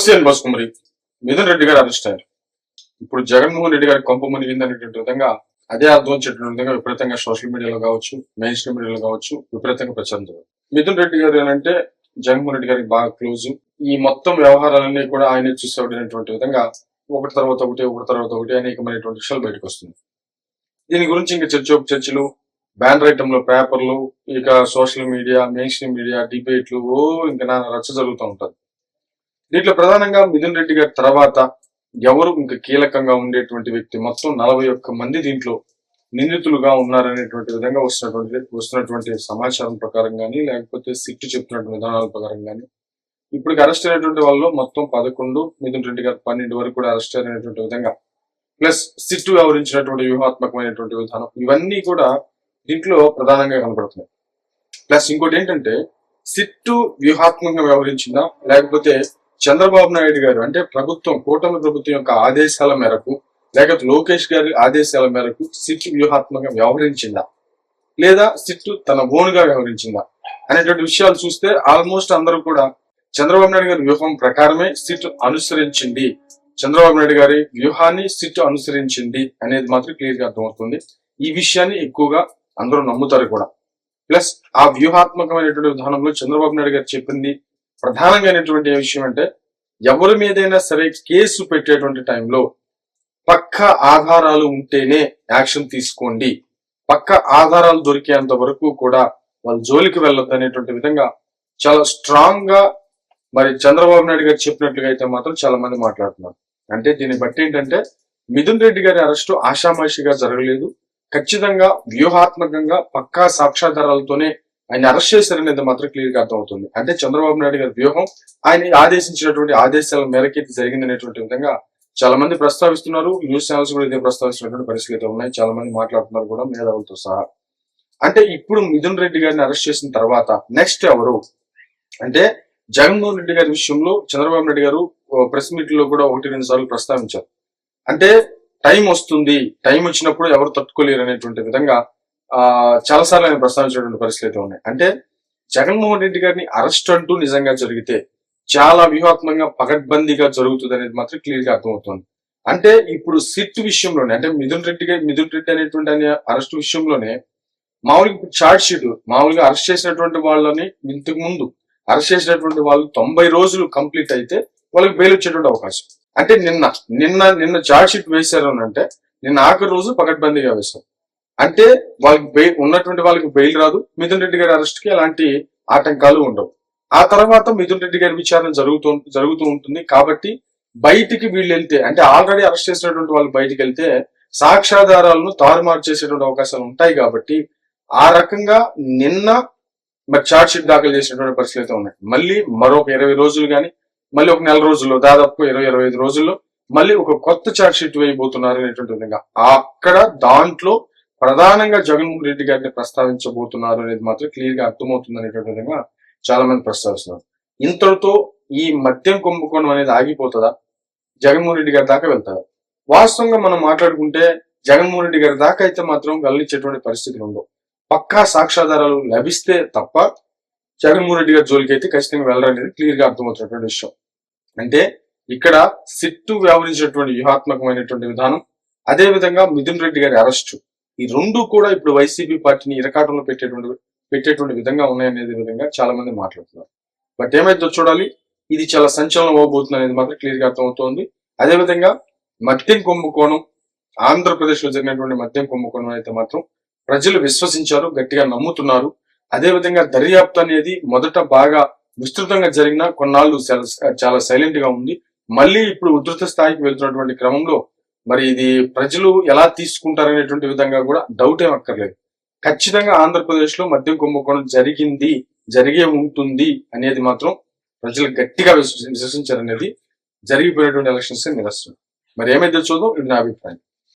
నమస్తే అండి బస్ కుమారి. మిథున్ రెడ్డి గారు అరెస్ట్ అయ్యారు. ఇప్పుడు జగన్మోహన్ రెడ్డి గారి కొంప మునిగింది అనేటువంటి విధంగా అదే అర్థం వచ్చేటువంటి విధంగా విపరీతంగా సోషల్ మీడియాలో కావచ్చు, మెయిన్ స్ట్రీమ్ మీడియాలో కావచ్చు విపరీతంగా ప్రచారం జరుగుతుంది. మిథున్ రెడ్డి గారు ఏంటంటే జగన్మోహన్ రెడ్డి గారికి బాగా క్లోజ్. ఈ మొత్తం వ్యవహారాలన్నీ కూడా ఆయన చూసేటువంటి విధంగా ఒకటి తర్వాత ఒకటి అనేకమైనటువంటి విషయాలు బయటకు వస్తుంది. దీని గురించి ఇంకా చర్చలు, బ్యాన్ రైటంలో పేపర్లు, ఇక social media, main stream media, డిబేట్లు ఇంకా నా రచ్చ జరుగుతూ ఉంటుంది. దీంట్లో ప్రధానంగా మిథున్ రెడ్డి గారి తర్వాత ఎవరు ఇంకా కీలకంగా ఉండేటువంటి వ్యక్తి, మొత్తం 41 మంది దీంట్లో నిందితులుగా ఉన్నారనేటువంటి విధంగా వస్తున్నటువంటి సమాచారం ప్రకారం కానీ, లేకపోతే సిట్టు చెప్తున్నటువంటి విధానాల ప్రకారం కానీ, ఇప్పటికి అరెస్ట్ అయినటువంటి వాళ్ళు మొత్తం 11, మిథున్ రెడ్డి గారు 12 వరకు కూడా అరెస్ట్ అయినటువంటి విధంగా, ప్లస్ సిట్టు వ్యవహరించినటువంటి వ్యూహాత్మకమైనటువంటి విధానం, ఇవన్నీ కూడా దీంట్లో ప్రధానంగా కనపడుతున్నాయి. ప్లస్ ఇంకోటి ఏంటంటే సిట్టు వ్యూహాత్మకంగా వ్యవహరించిందా, లేకపోతే చంద్రబాబు నాయుడు గారు అంటే కూటమి ప్రభుత్వం యొక్క ఆదేశాల మేరకు, లేకపోతే లోకేష్ గారి ఆదేశాల మేరకు సిట్ వ్యూహాత్మకంగా వ్యవహరించిందా, లేదా సిట్టు తన ఓన్గా వ్యవహరించిందా అనేటువంటి విషయాలు చూస్తే ఆల్మోస్ట్ అందరూ కూడా చంద్రబాబు నాయుడు గారి వ్యూహం ప్రకారమే సిట్ అనుసరించింది, చంద్రబాబు నాయుడు గారి వ్యూహాన్ని సిట్ అనుసరించింది అనేది మాత్రం క్లియర్ గా అర్థమవుతుంది. ఈ విషయాన్ని ఎక్కువగా అందరూ నమ్ముతారు కూడా. ప్లస్ ఆ వ్యూహాత్మకమైనటువంటి విధానంలో చంద్రబాబు నాయుడు గారు చెప్పింది ప్రధానంగా విషయం అంటే, ఎవరి మీదైనా సరే కేసు పెట్టేటువంటి టైంలో పక్క ఆధారాలు ఉంటేనే యాక్షన్ తీసుకోండి, పక్క ఆధారాలు దొరికేంత వరకు కూడా వాళ్ళ జోలికి వెళ్ళొద్దు అనేటువంటి విధంగా చాలా స్ట్రాంగ్ గా మరి చంద్రబాబు నాయుడు గారు చెప్పినట్లుగా అయితే మాత్రం చాలా మంది మాట్లాడుతున్నారు. అంటే దీన్ని బట్టి ఏంటంటే మిథున్ రెడ్డి గారి అరెస్టు ఆషామాషిగా జరగలేదు, ఖచ్చితంగా వ్యూహాత్మకంగా పక్కా సాక్ష్యాధారాలతోనే ఆయన అరెస్ట్ చేశారనేది మాత్రం క్లియర్ గా అర్థమవుతుంది. అంటే చంద్రబాబు నాయుడు గారి వ్యూహం ఆయన ఆదేశించినటువంటి ఆదేశాల మేరకు జరిగింది అనేటువంటి విధంగా చాలా మంది ప్రస్తావిస్తున్నారు. న్యూస్ ఛానల్స్ కూడా ఇదే ప్రస్తావిస్తున్నటువంటి పరిస్థితులు ఉన్నాయి. చాలా మంది మాట్లాడుతున్నారు కూడా, మేధావులతో సహా. అంటే ఇప్పుడు మిథున్ రెడ్డి గారిని అరెస్ట్ చేసిన తర్వాత నెక్స్ట్ ఎవరు అంటే, జగన్మోహన్ రెడ్డి గారి విషయంలో చంద్రబాబు నాయుడు గారు ప్రెస్ మీట్ లో కూడా 1-2 సార్లు ప్రస్తావించారు. అంటే టైం వస్తుంది, టైం వచ్చినప్పుడు ఎవరు తట్టుకోలేరు అనేటువంటి విధంగా చాలా సార్లు ఆయన ప్రస్తావించినటువంటి పరిస్థితులు అయితే ఉన్నాయి. అంటే జగన్మోహన్ రెడ్డి గారిని అరెస్ట్ అంటూ నిజంగా జరిగితే చాలా వ్యూహాత్మకంగా పకడ్బందీగా జరుగుతుంది అనేది మాత్రం క్లియర్ గా అర్థమవుతుంది. అంటే ఇప్పుడు సిట్ విషయంలోనే, అంటే మిథున్ రెడ్డి అనేటువంటి ఆయన అరెస్ట్ విషయంలోనే మామూలుగా ఇప్పుడు ఛార్జ్ షీట్ మామూలుగా అరెస్ట్ చేసినటువంటి వాళ్ళని ఇంతకు ముందు అరెస్ట్ చేసినటువంటి వాళ్ళు 90 రోజులు కంప్లీట్ అయితే వాళ్ళకి బెయిల్ వచ్చేటువంటి అవకాశం. అంటే నిన్న ఛార్జ్ షీట్ వేశారు అంటే నిన్న ఆఖరి రోజు పకడ్బందీగా వేశారు. అంటే వాళ్ళకి ఉన్నటువంటి వాళ్ళకి బెయిల్ రాదు, మిథున్ రెడ్డి గారి అరెస్ట్ కి ఎలాంటి ఆటంకాలు ఉండవు. ఆ తర్వాత మిథున్ రెడ్డి గారి విచారణ జరుగుతూ ఉంటుంది. కాబట్టి బయటికి వీళ్ళు వెళ్తే, అంటే ఆల్రెడీ అరెస్ట్ చేసినటువంటి వాళ్ళు బయటికి వెళ్తే సాక్ష్యాధారాలను తారుమారు చేసేటువంటి అవకాశాలు ఉంటాయి. కాబట్టి ఆ రకంగా నిన్న మరి ఛార్జ్ షీట్ దాఖలు చేసినటువంటి పరిస్థితులు అయితే ఉన్నాయి. మళ్ళీ మరొక 20 రోజులు కానీ, మళ్ళీ ఒక నెల రోజుల్లో, దాదాపు 20-25 రోజుల్లో మళ్ళీ ఒక కొత్త ఛార్జ్ షీట్ వేయబోతున్నారు అనేటువంటి విధంగా అక్కడ దాంట్లో ప్రధానంగా జగన్మోహన్ రెడ్డి గారిని ప్రస్తావించబోతున్నారు అనేది మాత్రం క్లియర్ గా అర్థమవుతుంది అనేటువంటి విధంగా చాలా మంది ప్రస్తావిస్తున్నారు. ఇంతటితో ఈ మద్యం కుంభకోణం అనేది ఆగిపోతుందా, జగన్మోహన్ రెడ్డి గారి దాకా వెళ్తారా? వాస్తవంగా మనం మాట్లాడుకుంటే జగన్మోహన్ రెడ్డి గారి దాకా అయితే మాత్రం వెళ్ళనిచ్చేటువంటి పరిస్థితులు ఉండవు. పక్కా సాక్ష్యాధారాలు లభిస్తే తప్ప జగన్మోహన్ రెడ్డి గారి జోలికి అయితే ఖచ్చితంగా వెళ్ళాలనేది క్లియర్ గా అర్థమవుతున్నటువంటి విషయం. అంటే ఇక్కడ సిట్టు వ్యవహరించినటువంటి వ్యూహాత్మకమైనటువంటి విధానం, అదే విధంగా మిథున్ రెడ్డి గారి అరెస్టు, ఈ రెండు కూడా ఇప్పుడు వైసీపీ పార్టీని ఇరకాటంలో పెట్టేటువంటి విధంగా ఉన్నాయనేది విధంగా చాలా మంది మాట్లాడుతున్నారు. బట్ ఏమైతే చూడాలి, ఇది చాలా సంచలనం అవ్వబోతుంది అనేది మాత్రం క్లియర్ గా అర్థమవుతోంది. అదేవిధంగా మద్యం కుంభకోణం, ఆంధ్రప్రదేశ్ లో జరిగినటువంటి మద్యం కుంభకోణం అయితే మాత్రం ప్రజలు విశ్వసించారు, గట్టిగా నమ్ముతున్నారు. అదేవిధంగా దర్యాప్తు అనేది మొదట బాగా విస్తృతంగా జరిగిన కొన్నాళ్ళు చాలా సైలెంట్ గా ఉంది. మళ్ళీ ఇప్పుడు ఉధృత స్థాయికి వెళ్తున్నటువంటి క్రమంలో మరి ఇది ప్రజలు ఎలా తీసుకుంటారనేటువంటి విధంగా కూడా డౌట్ ఏం అక్కర్లేదు. ఖచ్చితంగా ఆంధ్రప్రదేశ్ లో మద్యం కుంభకోణం జరిగే ఉంటుంది అనేది మాత్రం ప్రజలు గట్టిగా విశ్వసించారనేది జరిగిపోయినటువంటి ఎలక్షన్స్ నిరసన. మరి ఏమైతే చూద్దాం, ఇది నా అభిప్రాయం.